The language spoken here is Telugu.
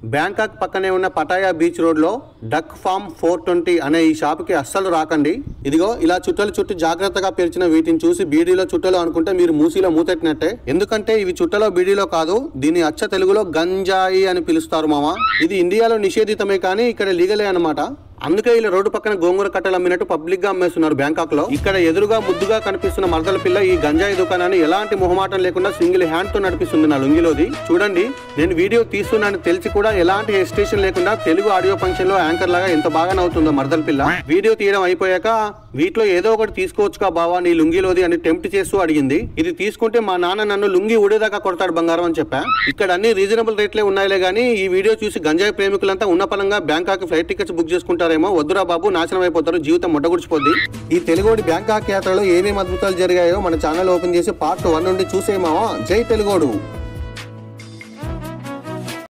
బ్యాంకాక్ పక్కనే ఉన్న పటాయా బీచ్ రోడ్ లో డక్ ఫార్మ్ 420 అనే ఈ షాప్ కి అస్సలు రాకండి. ఇదిగో ఇలా చుట్టలు చుట్టి జాగ్రత్తగా పేర్చిన వీటిని చూసి బీడీలో చుట్టలు అనుకుంటే మీరు మూసీలో మూతెట్టినట్టే. ఎందుకంటే ఇవి చుట్టలో బీడీలో కాదు, దీని అచ్చ తెలుగులో గంజాయి అని పిలుస్తారు మామ. ఇది ఇండియాలో నిషేధితమే కానీ ఇక్కడ లీగలే అన్నమాట. అందుకే ఇలా రోడ్డు పక్కన గోంగూర కట్టలు అమ్మినట్టు పబ్లిక్ గా అమ్మేస్తున్నారు బ్యాంకాక్ లో. ఇక్కడ ఎదురుగా ముద్దుగా కనిపిస్తున్న మరదల పిల్ల ఈ గంజాయి దుకాణాన్ని ఎలాంటి మొహమాటం లేకుండా సింగిల్ హ్యాండ్ తో నడిపిస్తుంది నా లుంగిలోది. చూడండి, నేను వీడియో తీస్తున్నానని తెలిసి కూడా ఎలాంటి హెసిటేషన్ లేకుండా తెలుగు ఆడియో ఫంక్షన్ లో యాంకర్ లాగా ఎంత బాగా నవ్వుతుందో మరదల పిల్ల. వీడియో తీయడం అయిపోయాక వీటిలో ఏదో ఒకటి తీసుకోవచ్చుగా బావా నీ లుంగిలోది అని టెంప్ట్ చేస్తూ అడిగింది. ఇది తీసుకుంటే మా నాన్న నన్ను లుంగి ఊడేదాకా కొడతాడు బంగారం అని చెప్పా. ఇక్కడ అన్ని రీజనబుల్ రేట్లే ఉన్నాయిలే గానీ ఈ వీడియో చూసి గంజాయి ప్రేమికులంతా ఉన్న పలంగా బ్యాంకాక్ ఫ్లైట్ టికెట్స్ బుక్ చేసుకుంటారు. వద్దురా బాబు, నాశనం అయిపోతారు, జీవితం ముట్టగుడిచిపోద్ది. ఈ తెలుగోడి బ్యాంకాక్ యాత్రలో ఏమేమి అద్భుతాలు జరిగాయో మన ఛానల్ ఓపెన్ చేసి పార్ట్ 1 నుండి చూసేమావా. జై తెలుగోడు.